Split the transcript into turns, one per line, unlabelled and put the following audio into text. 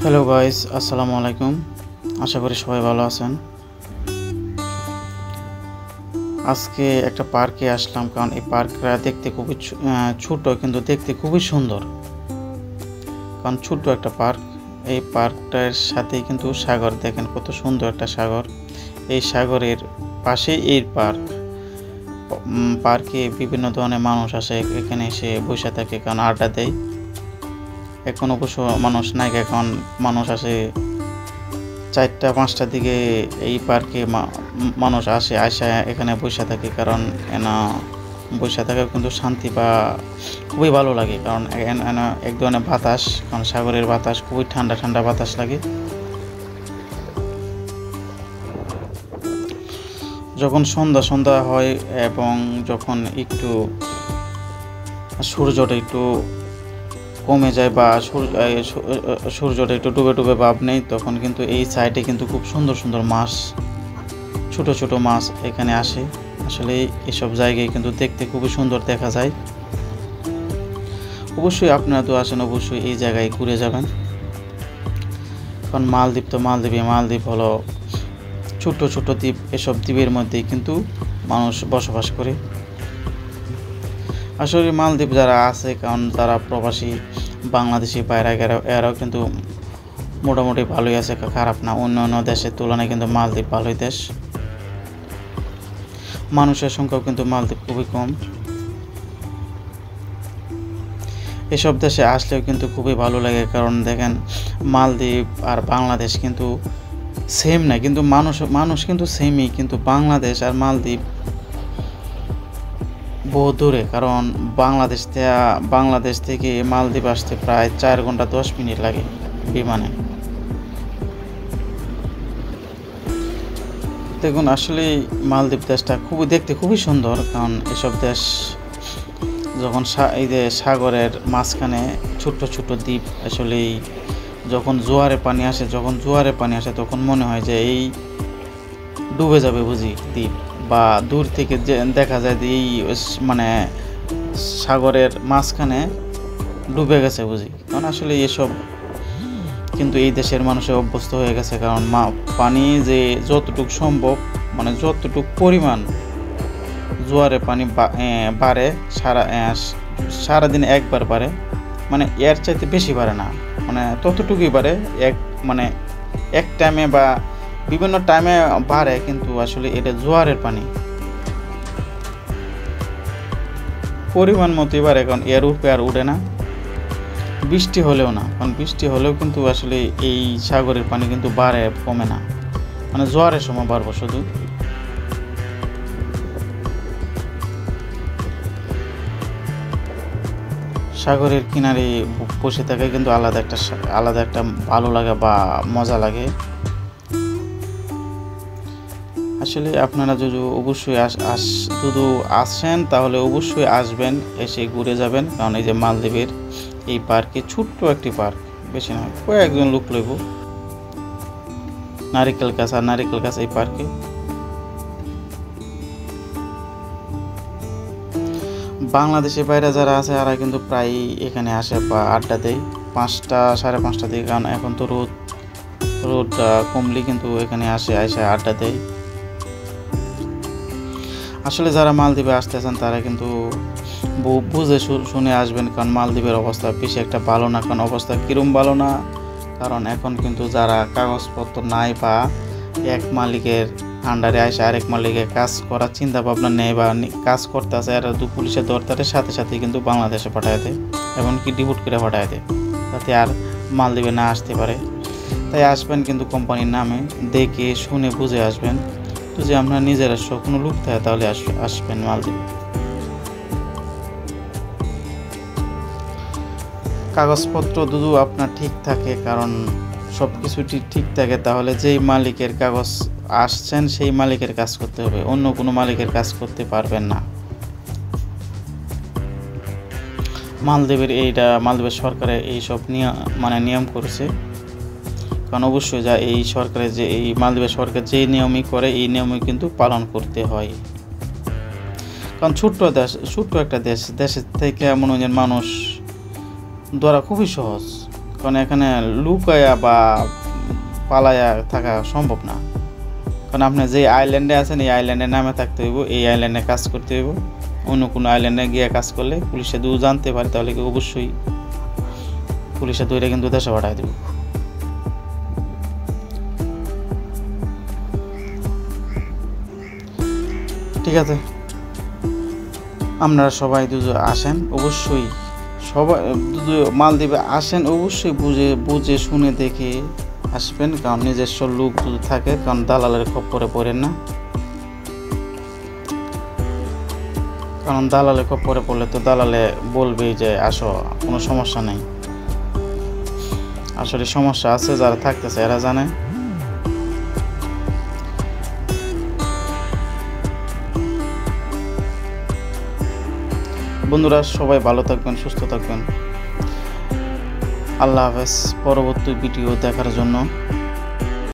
Hello guys, আসসালামু আলাইকুম। আশা করি সবাই ভালো আছেন। আজকে একটা পার্কে আসলাম, কারণ এই পার্কটা দেখতে খুবই ছোট, কিন্তু দেখতে খুবই সুন্দর। কারণ ছোট্ট একটা পার্ক, এই পার্কটার সাথেই কিন্তু সাগর। দেখেন কত সুন্দর একটা সাগর। এই সাগরের পাশেই এই পার্কে বিভিন্ন ধরনের মানুষ আসে, এখানে এসে বসে থাকে, কারণ আড্ডা দেয়। এখন অবশ্য মানুষ নাই, এখন মানুষ আসে 4টা-5টার দিকে। এই পার্কে মানুষ আসা এখানে বসে থাকে, কারণ বসে থাকা কিন্তু শান্তি বা খুবই ভালো লাগে। কারণ এক ধরনের বাতাস, কারণ সাগরের বাতাস খুবই ঠান্ডা ঠান্ডা বাতাস লাগে। যখন সন্ধ্যা হয় এবং যখন একটু সূর্যটা একটু কমে যায় বা সূর্যটা একটু ডুবে ডুবে ভাব নেই, তখন কিন্তু এই সাইডে কিন্তু খুব সুন্দর সুন্দর মাছ, ছোট ছোট মাছ এখানে আসে। আসলে এসব জায়গায় কিন্তু দেখতে খুবই সুন্দর দেখা যায়। অবশ্যই আপনারা তো আসেন, অবশ্যই এই জায়গায় ঘুরে যাবেন। কারণ মালদ্বীপ হলো ছোট ছোট দ্বীপ। এসব দ্বীপের মধ্যেই কিন্তু মানুষ বসবাস করে। আসলে মালদ্বীপ যারা আছে, কারণ তারা প্রবাসী বাংলাদেশি বাইরে এরাও কিন্তু মোটামুটি ভালোই আছে, খারাপ না। অন্য দেশের তুলনায় কিন্তু মালদ্বীপ ভালোই দেশ। মানুষের সংখ্যাও কিন্তু মালদ্বীপ খুবই কম। এসব দেশে আসলেও কিন্তু খুবই ভালো লাগে, কারণ দেখেন মালদ্বীপ আর বাংলাদেশ কিন্তু সেম না, কিন্তু মানুষ কিন্তু সেমই, কিন্তু বাংলাদেশ আর মালদ্বীপ বহু দূরে। কারণ বাংলাদেশ থেকে মালদ্বীপ আসতে প্রায় 4 ঘন্টা 10 মিনিট লাগে বিমানে। দেখুন, আসলে মালদ্বীপ দেশটা দেখতে খুবই সুন্দর। কারণ এসব দেশ যখন এই যে সাগরের মাঝখানে ছোট্ট ছোট্ট দ্বীপ, আসলেই যখন জোয়ারে পানি আসে তখন মনে হয় যে এই ডুবে যাবে বুঝি দ্বীপ, বা দূর থেকে যে দেখা যায় যে এই সাগরের মাঝখানে ডুবে গেছে বুঝি। কারণ আসলে এসব কিন্তু এই দেশের মানুষের অভ্যস্ত হয়ে গেছে। কারণ পানি যে যতটুকু সম্ভব, যতটুকু পরিমাণ জোয়ারে পানি বাড়ে, সারাদিনে একবার বাড়ে, এর চাইতে বেশি বাড়ে না, ততটুকুই বাড়ে। এক টাইমে বা বিভিন্ন টাইমে বাড়ে, কিন্তু আসলে এটা জোয়ারের পানি পরিমাণ মতোই বাড়ে। কারণ এর উপরে আর উঠে না, বৃষ্টি হলেও না। কারণ বৃষ্টি হলেও কিন্তু আসলে এই সাগরের পানি কিন্তু বাড়ে, কমে না। জোয়ারের সময় বাড়বো শুধু। সাগরের কিনারে বসে থাকে কিন্তু আলাদা একটা ভালো লাগে বা মজা লাগে। আসলে আপনারা যদি অবশ্যই আসেন, তাহলে অবশ্যই আসবেন, এসে ঘুরে যাবেন। কারণ এই যে মালদ্বীপের এই পার্কে, ছোট্ট একটি পার্ক, বেশি নয়, কয়েকজন লোক লইব। নারিকেল গাছ এই পার্কে। বাংলাদেশের বাইরে যারা আছে তারা কিন্তু প্রায় এখানে আসে বা আড্ডা দেয় 5টা 5:30 দিকে। কারণ এখন তো রোদ কমলে কিন্তু এখানে এসে আড্ডা দেয়। আসলে যারা মালদ্বীপে আসতেছেন তারা কিন্তু বুঝে শুনে আসবেন, কারণ মালদ্বীপের অবস্থা বেশি একটা ভালো না। কারণ অবস্থা কিরম ভালো না, কারণ এখন কিন্তু যারা কাগজপত্র নাই বা এক মালিকের আন্ডারে আসে আরেক মালিকের কাজ করার চিন্তা ভাবনা নেই বা কাজ করতে আসে, এরা পুলিশের দরকারের সাথে সাথে কিন্তু বাংলাদেশে পাঠায় দেয়, এমনকি ডিপোর্ট করে পাঠায় দেয়, যাতে আর মালদ্বীপে না আসতে পারে। তাই আসবেন কিন্তু কোম্পানির নামে দেখে শুনে বুঝে আসবেন। তো যে আপনার নিজেরা কোনো লোক থাকে তাহলে আসবেন মালদ্বীপ। কাগজপত্র যদি আপনার ঠিক থাকে, কারণ সব কিছু ঠিক থাকে, তাহলে যেই মালিকের কাগজ আসছেন সেই মালিকের কাজ করতে হবে, অন্য কোনো মালিকের কাজ করতে পারবেন না। মালদ্বীপের সরকারের এইসব নিয়ম করেছে। কারণ অবশ্যই এই সরকারের এই মালদ্বীপের সরকার যে নিয়মই করে, এই নিয়মই কিন্তু পালন করতে হয়। কারণ ছোট্ট একটা দেশের থেকে মনোরঞ্জন মানুষ ধরা খুবই সহজ। কারণ এখানে লুকায়া বা পালায়া থাকা সম্ভব না। কারণ আপনি যে আইল্যান্ডে আছেন এই আইল্যান্ডের নামে থাকতে হইব, এই আইল্যান্ডে কাজ করতে হইব। অন্য কোনো আইল্যান্ডে গিয়ে কাজ করলে পুলিশে দু জানতে পারে, তাহলে কি অবশ্যই পুলিশে দৌড়ে কিন্তু দেশে পাঠায় দেব। ঠিক আছে, আপনারা সবাই আসেন, অবশ্যই সবাই মালদ্বীপে আসেন, অবশ্যই বুঝে শুনে দেখে আসবেন। কারণ নিজস্ব লোক যদি থাকে, কারণ দালালের খপ্পরে পড়েন না। কারণ দালালের খপ্পরে পড়লে তো দালালে বলবেই যে আসো, কোনো সমস্যা নেই। আসলে সমস্যা আছে, যারা থাকতেছে এরা জানে। বন্ধুরা সবাই ভালো থাকবেন, সুস্থ থাকবেন। আল্লাহ হাফেজ। পরবর্তী ভিডিও দেখার জন্য